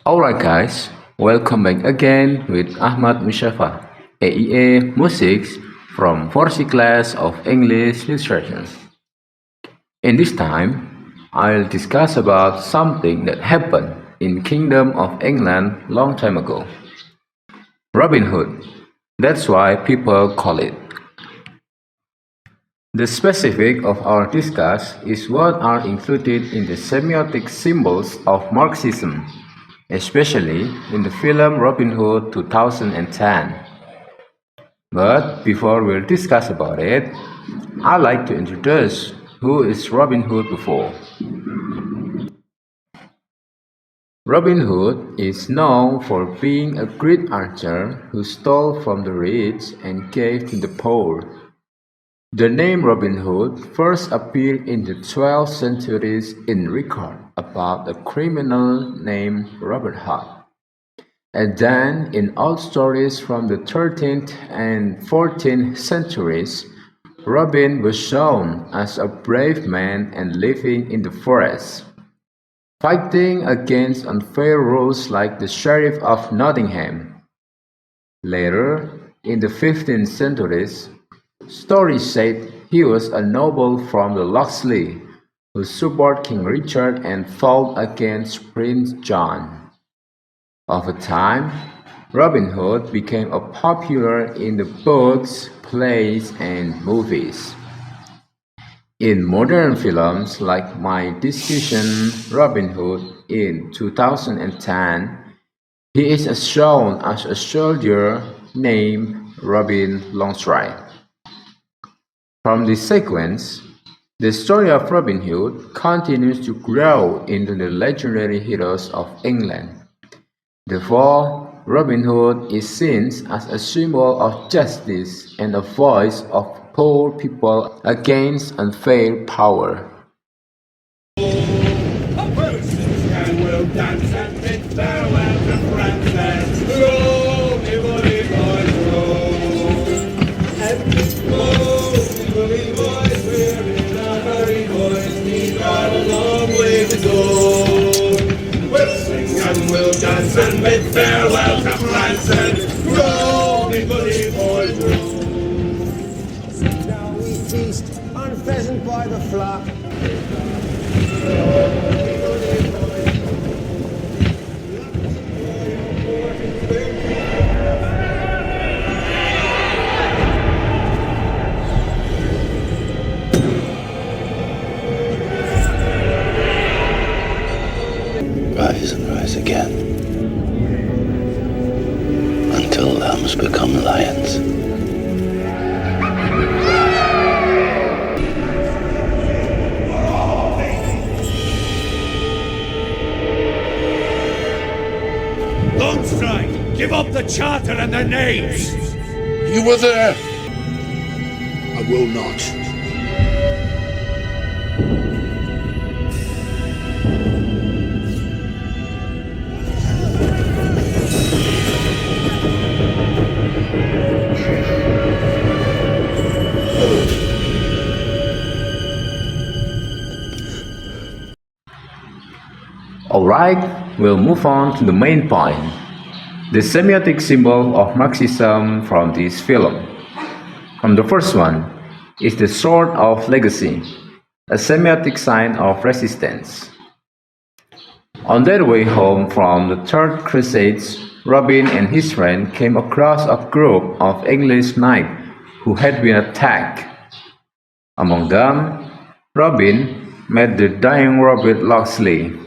Alright guys, welcome back again with Ahmad Musyafa, AEA Music from 4th class of English Literature. In this time, I'll discuss about something that happened in Kingdom of England long time ago. Robin Hood. That's why people call it. The specific of our discuss is what are included in the semiotic symbols of Marxism, especially in the film Robin Hood 2010. But before we'll discuss about it, I'd like to introduce who is Robin Hood before. Robin Hood is known for being a great archer who stole from the rich and gave to the poor. The name Robin Hood first appeared in the 12th century in record about a criminal named Robert Hood. And then in old stories from the 13th and 14th centuries, Robin was shown as a brave man and living in the forest, fighting against unfair rules like the Sheriff of Nottingham. Later, in the 15th centuries, stories said he was a noble from the Locksley who supported King Richard and fought against Prince John. Over time, Robin Hood became popular in the books, plays, and movies. In modern films like my discussion Robin Hood in 2010, he is shown as a soldier named Robin Longstreet. From this sequence, the story of Robin Hood continues to grow into the legendary heroes of England. Therefore, Robin Hood is seen as a symbol of justice and a voice of poor people against unfair power. We'll dance and bid farewell to France and roll, me bully boys, roll. Now we feast on pheasant by the flock. Rise and rise again, until lambs become lions. Longstride, give up the charter and their names. You were there. I will not. Alright, we'll move on to the main point, the semiotic symbol of Marxism from this film. From the first one is the sword of legacy, a semiotic sign of resistance. On their way home from the Third Crusade, Robin and his friend came across a group of English knights who had been attacked. Among them, Robin met the dying Robert Locksley.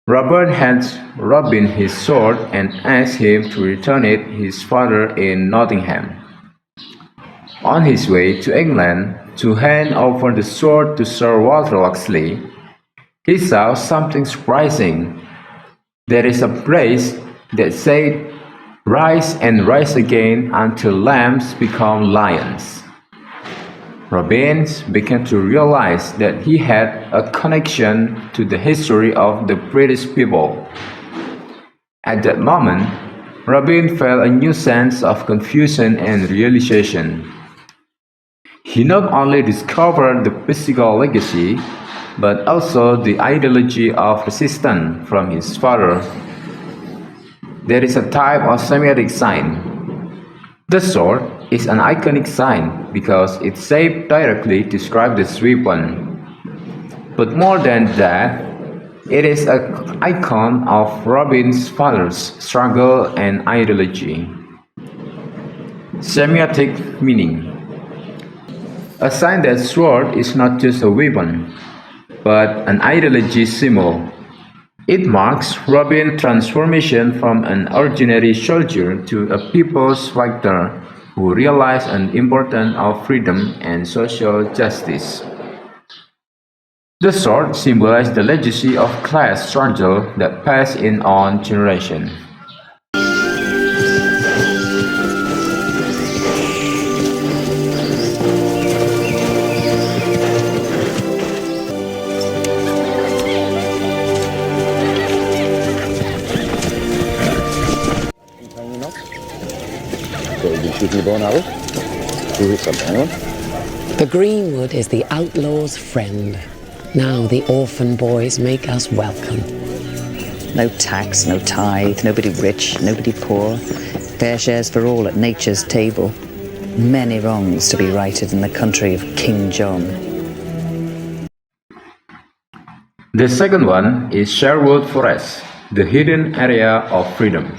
Robert hands Robin his sword and asks him to return it to his father in Nottingham. On his way to England to hand over the sword to Sir Walter Locksley, he saw something surprising. There is a phrase that said, "Rise and rise again until lambs become lions." Robin began to realize that he had a connection to the history of the British people. At that moment, Robin felt a new sense of confusion and realization. He not only discovered the physical legacy, but also the ideology of resistance from his father, There is a type of semiotic sign. The sword is an iconic sign because its shape directly describes the weapon. But more than that, it is an icon of Robin's father's struggle and ideology. Semiotic meaning. A sign that sword is not just a weapon, but an ideology symbol. It marks Robin's transformation from an ordinary soldier to a people's fighter who realized the importance of freedom and social justice. The sword symbolizes the legacy of class struggle that passed in on generations. So you'll be shooting your bow and arrow? Who hit something? Anyone? The greenwood is the outlaw's friend. Now the orphan boys make us welcome. No tax, no tithe, nobody rich, nobody poor. Fair shares for all at nature's table. Many wrongs to be righted in the country of King John. The second one is Sherwood Forest, the hidden area of freedom.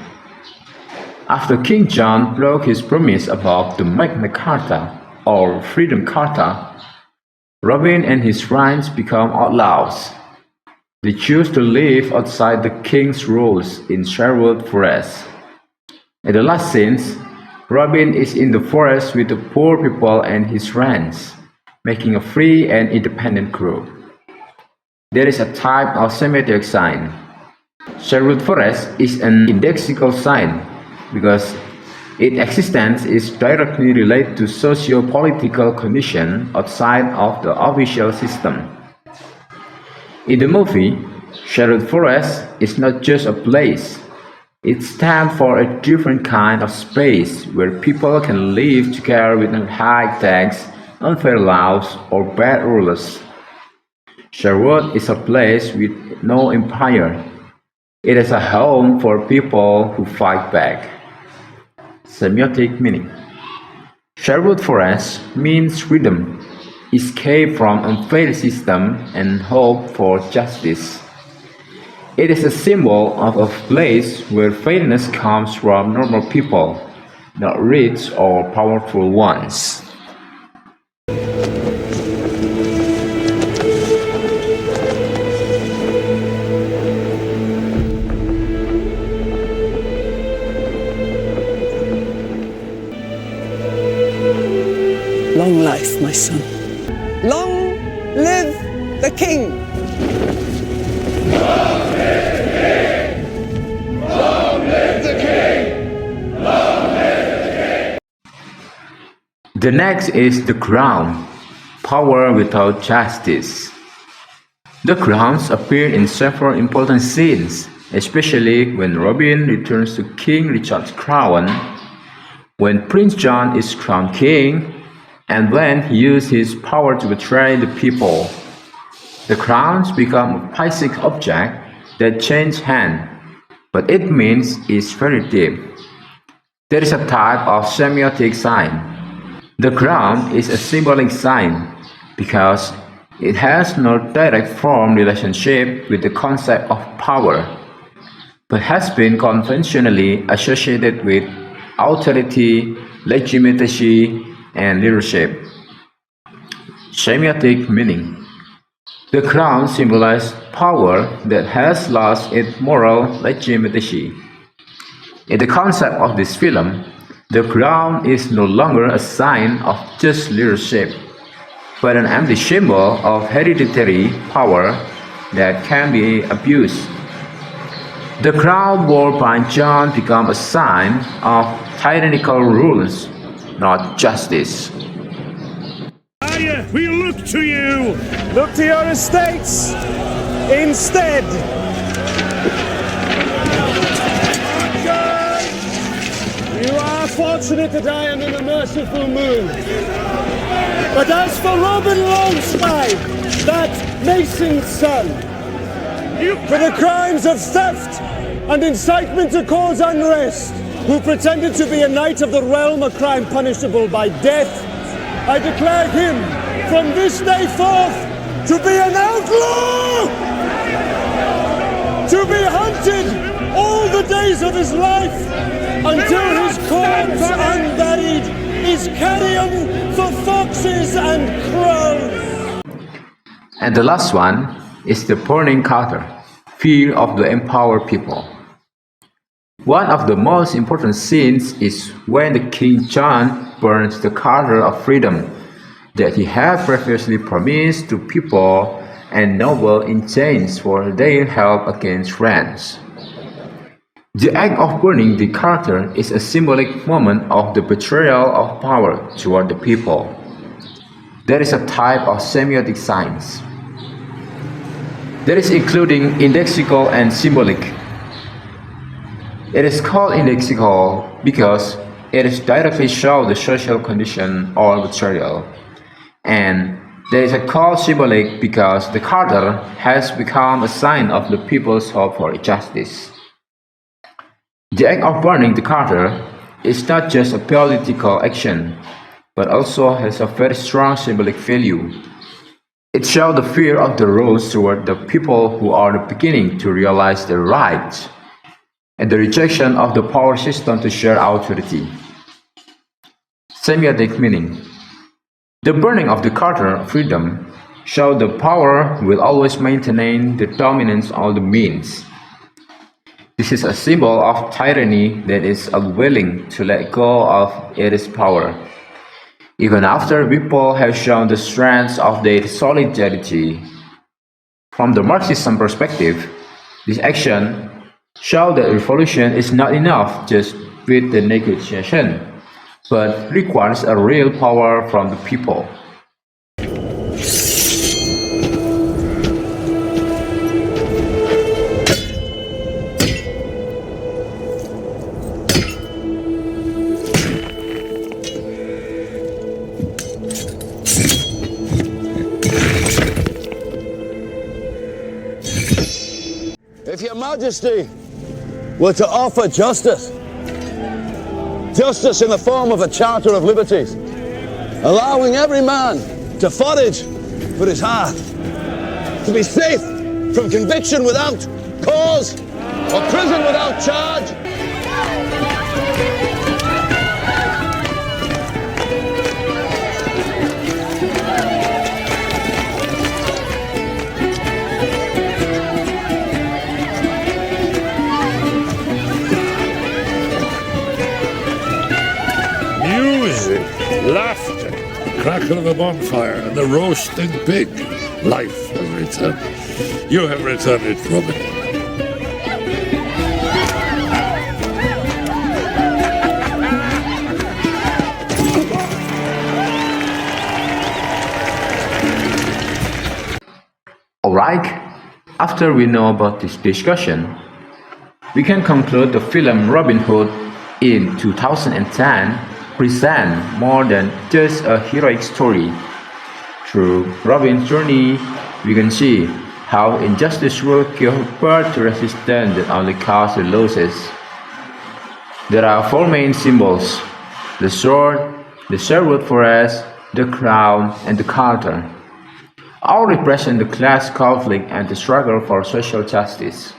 After King John broke his promise about the Magna Carta, or Freedom Carta, Robin and his friends become outlaws. They choose to live outside the king's rules in Sherwood Forest. In the last scenes, Robin is in the forest with the poor people and his friends, making a free and independent group. There is a type of semiotic sign. Sherwood Forest is an indexical sign because its existence is directly related to socio-political conditions outside of the official system. In the movie, Sherwood Forest is not just a place. It stands for a different kind of space where people can live together without high tax, unfair laws, or bad rulers. Sherwood is a place with no empire. It is a home for people who fight back. Semiotic meaning. Sherwood Forest means freedom, escape from unfair system, and hope for justice. It is a symbol of a place where fairness comes from normal people, not rich or powerful ones. Long life, my son. Long live the king! The next is the crown, power without justice. The crowns appear in several important scenes, especially when Robin returns to King Richard's crown, when Prince John is crowned king, and when he uses his power to betray the people. The crowns become a physical object that changes hands, but it means it's very deep. There is a type of semiotic sign. The crown is a symbolic sign because it has no direct form relationship with the concept of power, but has been conventionally associated with authority, legitimacy, and leadership. Semiotic meaning. The crown symbolizes power that has lost its moral legitimacy. In the concept of this film, the crown is no longer a sign of just leadership, but an empty symbol of hereditary power that can be abused. The crown worn by John becomes a sign of tyrannical rules, not justice. We look to you! Look to your estates instead! You are fortunate that I am in a merciful mood. But as for Robin Longspine, that mason's son, for the crimes of theft, and incitement to cause unrest, who pretended to be a knight of the realm, a crime punishable by death, I declare him from this day forth to be an outlaw, to be hunted all the days of his life until his corpse unburied is carrion for foxes and crows. And the last one is the burning Carter, fear of the empowered people. One of the most important scenes is when the King John burns the Carter of freedom that he had previously promised to people and nobles in chains for their help against France. The act of burning the Carter is a symbolic moment of the betrayal of power toward the people. There is a type of semiotic science. There is including indexical and symbolic. It is called indexical because it is directly shows the social condition or material. And there is a called symbolic because the Carter has become a sign of the people's hope for justice. The act of burning the Carter is not just a political action, but also has a very strong symbolic value. It shows the fear of the rules toward the people who are beginning to realize their rights, and the rejection of the power system to share authority. Semiotic meaning. The burning of the Carter of freedom shows the power will always maintain the dominance of the means. This is a symbol of tyranny that is unwilling to let go of its power, even after people have shown the strength of their solidarity. From the Marxism perspective, this action shows that revolution is not enough just with the negotiation, but requires a real power from the people. If Your Majesty were to offer justice, justice in the form of a Charter of Liberties, allowing every man to forage for his hearth, to be safe from conviction without cause or prison without charge. Music, laughter, the crackle of a bonfire, and the roasting pig. Life has returned. You have returned it, Robin. Alright, after we know about this discussion, we can conclude the film Robin Hood in 2010 present more than just a heroic story. Through Robin's journey, we can see how injustice will give birth to resistance that only causes losses. There are four main symbols: the sword, the sherwood forest, the crown, and the Carter. All represent the class conflict and the struggle for social justice.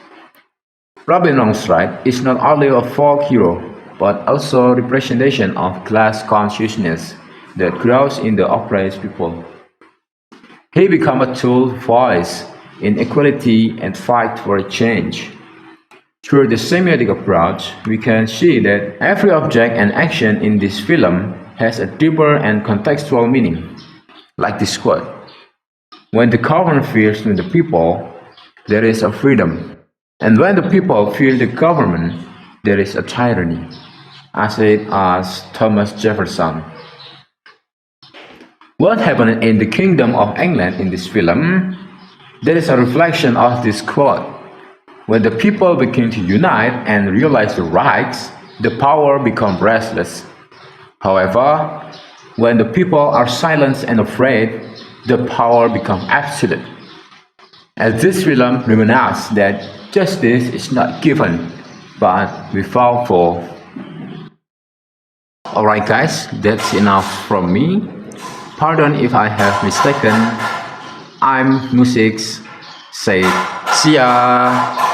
Robin Longstride is not only a folk hero, but also a representation of class consciousness that grows in the oppressed people. He becomes a tool voice in equality and fight for a change. Through the semiotic approach, we can see that every object and action in this film has a deeper and contextual meaning, like this quote: "When the government fears the people, there is a freedom. And when the people fear the government, there is a tyranny," as it as Thomas Jefferson. What happened in the Kingdom of England in this film? There is a reflection of this quote. When the people begin to unite and realize the rights, the power becomes restless. However, when the people are silent and afraid, the power becomes absolute. As this film reminds us that justice is not given, but without fall. Alright guys, that's enough from me. Pardon if I have mistaken. I'm Musix. Say see ya.